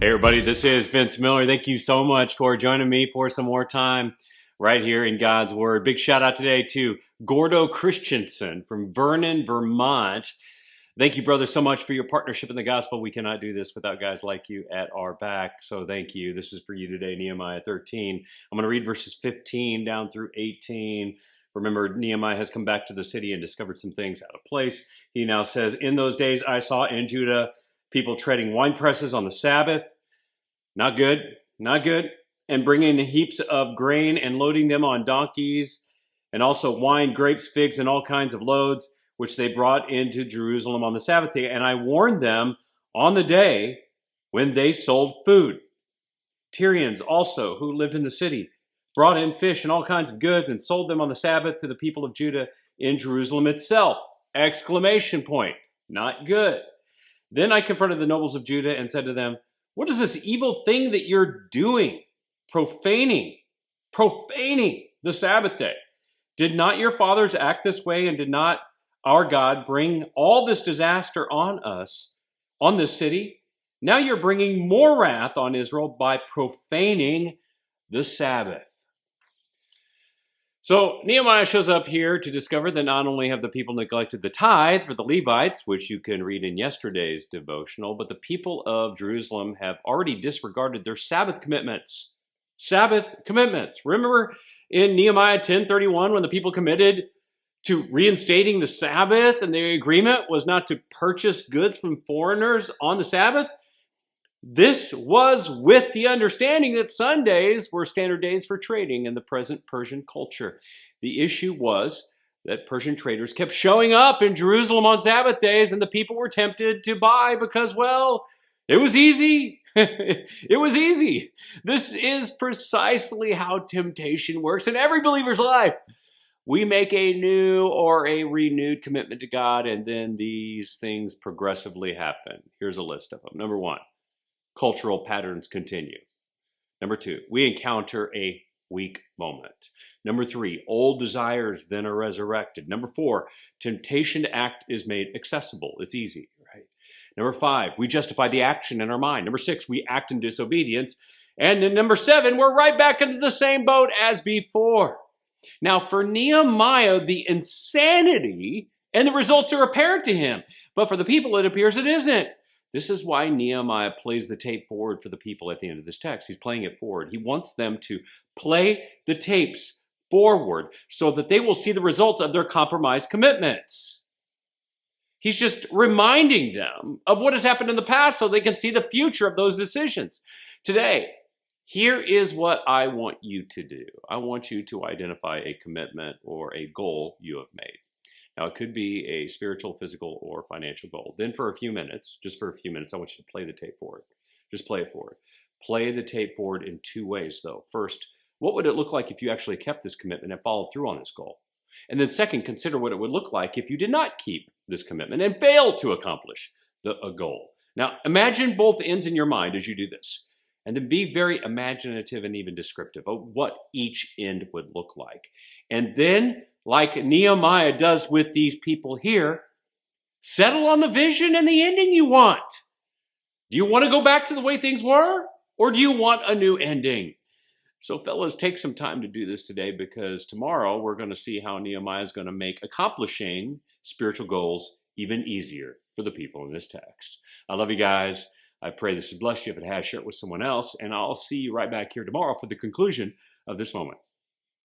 Hey everybody, this is Vince Miller. Thank you so much for joining me for some more time right here in God's Word. Big shout out today to Gordo Christiansen from Vernon, Vermont. Thank you, brother, so much for your partnership in the gospel. We cannot do this without guys like you at our back, so thank you. This is for you today, Nehemiah 13. I'm going to read verses 15 down through 18. Remember, Nehemiah has come back to the city and discovered some things out of place. He now says, "In those days I saw in Judah people treading winepresses on the Sabbath." Not good, not good. "And bringing heaps of grain and loading them on donkeys, and also wine, grapes, figs, and all kinds of loads, which they brought into Jerusalem on the Sabbath day. And I warned them on the day when they sold food. Tyrians also, who lived in the city, brought in fish and all kinds of goods and sold them on the Sabbath to the people of Judah in Jerusalem itself." Exclamation point. Not good. "Then I confronted the nobles of Judah and said to them, 'What is this evil thing that you're doing? Profaning the Sabbath day. Did not your fathers act this way, and did not our God bring all this disaster on us, on this city? Now you're bringing more wrath on Israel by profaning the Sabbath.'" So Nehemiah shows up here to discover that not only have the people neglected the tithe for the Levites, which you can read in yesterday's devotional, but the people of Jerusalem have already disregarded their Sabbath commitments. Sabbath commitments. Remember in Nehemiah 10:31 when the people committed to reinstating the Sabbath, and the agreement was not to purchase goods from foreigners on the Sabbath? This was with the understanding that Sundays were standard days for trading in the present Persian culture. The issue was that Persian traders kept showing up in Jerusalem on Sabbath days, and the people were tempted to buy because, well, it was easy. It was easy. This is precisely how temptation works in every believer's life. We make a new or a renewed commitment to God, and then these things progressively happen. Here's a list of them. Number one, cultural patterns continue. Number two, we encounter a weak moment. Number three, old desires then are resurrected. Number four, temptation to act is made accessible. It's easy, right? Number five, we justify the action in our mind. Number six, we act in disobedience. And then number seven, we're right back into the same boat as before. Now, for Nehemiah, the insanity and the results are apparent to him. But for the people, it appears it isn't. This is why Nehemiah plays the tape forward for the people at the end of this text. He's playing it forward. He wants them to play the tapes forward so that they will see the results of their compromised commitments. He's just reminding them of what has happened in the past so they can see the future of those decisions. Today, here is what I want you to do. I want you to identify a commitment or a goal you have made. Now, it could be a spiritual, physical, or financial goal. Then for a few minutes, just for a few minutes, I want you to play the tape forward. Just play it forward. Play the tape forward in two ways, though. First, what would it look like if you actually kept this commitment and followed through on this goal? And then second, consider what it would look like if you did not keep this commitment and failed to accomplish a goal. Now, imagine both ends in your mind as you do this. And then be very imaginative and even descriptive of what each end would look like. And then, like Nehemiah does with these people here, settle on the vision and the ending you want. Do you want to go back to the way things were? Or do you want a new ending? So fellas, take some time to do this today, because tomorrow we're going to see how Nehemiah is going to make accomplishing spiritual goals even easier for the people in this text. I love you guys. I pray this has blessed you. If it has, share it with someone else. And I'll see you right back here tomorrow for the conclusion of this moment.